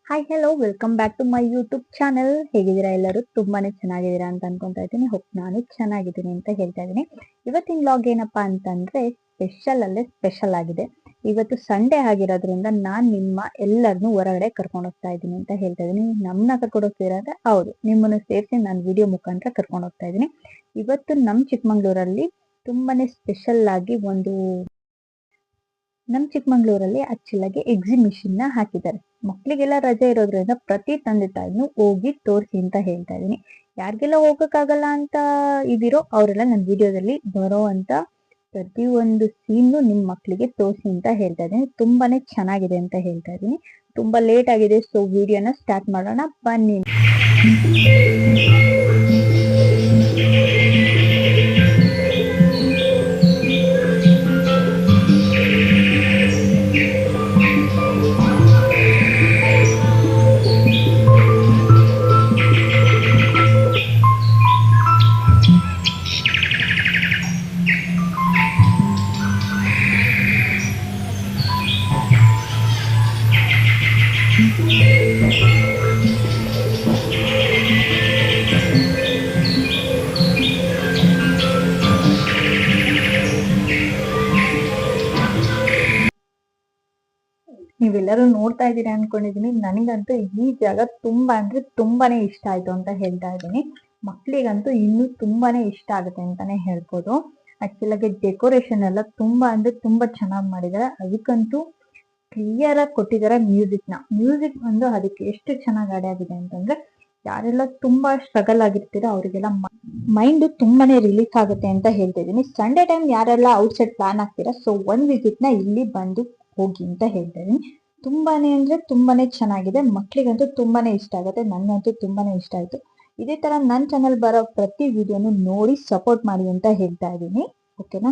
Hi hello welcome back to my YouTube channel. ಹೇಗಿದ್ದೀರಾ ಎಲ್ಲರೂ? ತುಂಬಾನೇ ಚೆನ್ನಾಗಿದ್ದೀರಾ ಅಂತ ಅನ್ಕೊಂತಾ ಇದ್ದೀನಿ. ಹೋಪ್ ನಾನು ಚೆನ್ನಾಗಿದ್ದೀನಿ ಅಂತ ಹೇಳ್ತಾ ಇದ್ದೀನಿ. ಇವತ್ತಿನ ವ್ಲಾಗ್ ಏನಪ್ಪಾ ಅಂತಂದ್ರೆ ಸ್ಪೆಷಲ್ ಅಲ್ಲೇ ಸ್ಪೆಷಲ್ ಆಗಿದೆ. ಇವತ್ತು ಸಂಡೇ ಆಗಿರೋದ್ರಿಂದ ನಾನ್ ನಿಮ್ಮ ಎಲ್ಲರನ್ನೂ ಹೊರಗಡೆ ಕರ್ಕೊಂಡು ಹೋಗ್ತಾ ಇದ್ದೀನಿ ಅಂತ ಹೇಳ್ತಾ ಇದ್ದೀನಿ. ನಮ್ಮನ್ನ ಕರ್ಕೊಂಡು ಹೋಗ್ತೀರಾ ಅಂದ್ರೆ ಹೌದು, ನಿಮ್ಮನ್ನು ಸೇರಿಸಿ ನಾನು ವಿಡಿಯೋ ಮುಖಾಂತರ ಕರ್ಕೊಂಡು ಹೋಗ್ತಾ ಇದ್ದೀನಿ. ಇವತ್ತು ನಮ್ಮ ಚಿಕ್ಕಮಂಗ್ಳೂರಲ್ಲಿ ತುಂಬಾನೇ ಸ್ಪೆಷಲ್ ಆಗಿ ನಮ್ಮ ಚಿಕ್ಕಮಂಗ್ಳೂರಲ್ಲಿ ಆಕ್ಚುಲಾಗಿ ಎಕ್ಸಿಬಿಷನ್ ನ ಹಾಕಿದ್ದಾರೆ. ಮಕ್ಳಿಗೆಲ್ಲ ರಜೆ ಇರೋದ್ರಿಂದ ಪ್ರತಿ ತಂದೆ ತಾಯಿನೂ ಹೋಗಿ ತೋರಿಸಿ ಅಂತ ಹೇಳ್ತಾ ಇದೀನಿ. ಯಾರಿಗೆಲ್ಲ ಹೋಗಕ್ಕಾಗಲ್ಲ ಅಂತ ಇದಿರೋ ಅವರೆಲ್ಲ ನನ್ನ ವಿಡಿಯೋದಲ್ಲಿ ಬರೋ ಅಂತ ಪ್ರತಿ ಒಂದು ಸೀನ್ ನಿಮ್ ಮಕ್ಳಿಗೆ ತೋರಿಸಿ ಅಂತ ಹೇಳ್ತಾ ಇದೀನಿ. ತುಂಬಾನೇ ಚೆನ್ನಾಗಿದೆ ಅಂತ ಹೇಳ್ತಾ ಇದೀನಿ. ತುಂಬಾ ಲೇಟ್ ಆಗಿದೆ, ಸೊ ವಿಡಿಯೋನ ಸ್ಟಾರ್ಟ್ ಮಾಡೋಣ ಬನ್ನಿ. ನೀವೆಲ್ಲರೂ ನೋಡ್ತಾ ಇದ್ದೀರಾ ಅನ್ಕೊಂಡಿದೀನಿ. ನನಗಂತೂ ಈ ಜಾಗ ತುಂಬಾ ಅಂದ್ರೆ ತುಂಬಾನೇ ಇಷ್ಟ ಆಯ್ತು ಅಂತ ಹೇಳ್ತಾ ಇದ್ದೀನಿ. ಮಕ್ಳಿಗಂತೂ ಇನ್ನೂ ತುಂಬಾನೇ ಇಷ್ಟ ಆಗುತ್ತೆ ಅಂತಾನೆ ಹೇಳ್ಬೋದು. ಆಕ್ಚುಲಾಗಿ ಡೆಕೋರೇಷನ್ ಎಲ್ಲ ತುಂಬಾ ಅಂದ್ರೆ ತುಂಬಾ ಚೆನ್ನಾಗಿ ಮಾಡಿದ್ದಾರೆ. ಅದಕ್ಕಂತೂ ಕ್ಲಿಯರ್ ಆಗಿ ಕೊಟ್ಟಿದ್ದಾರೆ ಮ್ಯೂಸಿಕ್ ಒಂದು ಅದಕ್ಕೆ ಎಷ್ಟು ಚೆನ್ನಾಗಿ ಆಡ್ ಆಗಿದೆ ಅಂತಂದ್ರೆ ಯಾರೆಲ್ಲ ತುಂಬಾ ಸ್ಟ್ರಗಲ್ ಆಗಿರ್ತೀರೋ ಅವರಿಗೆಲ್ಲ ಮೈಂಡ್ ತುಂಬಾನೇ ರಿಲೀಫ್ ಆಗುತ್ತೆ ಅಂತ ಹೇಳ್ತಿದ್ದೀನಿ. ಸಂಡೇ ಟೈಮ್ ಯಾರೆಲ್ಲ ಔಟ್ ಸೈಡ್ ಪ್ಲಾನ್ ಆಗ್ತೀರಾ, ಸೊ ಒಂದ್ ವಿಸಿಟ್ ನ ಇಲ್ಲಿ ಬಂದು ಹೋಗಿ ಅಂತ ಹೇಳ್ತಾ ಇದೀನಿ. ತುಂಬಾನೇ ಅಂದ್ರೆ ತುಂಬಾನೇ ಚೆನ್ನಾಗಿದೆ. ಮಕ್ಳಿಗಂತೂ ತುಂಬಾನೇ ಇಷ್ಟ ಆಗುತ್ತೆ. ನನ್ಗಂತೂ ತುಂಬಾನೇ ಇಷ್ಟ ಆಯ್ತು. ಇದೇ ತರ ನನ್ನ ಚಾನಲ್ ಬರೋ ಪ್ರತಿ ವಿಡಿಯೋನು ನೋಡಿ ಸಪೋರ್ಟ್ ಮಾಡಿ ಅಂತ ಹೇಳ್ತಾ ಇದೀನಿ. ಓಕೆನಾ?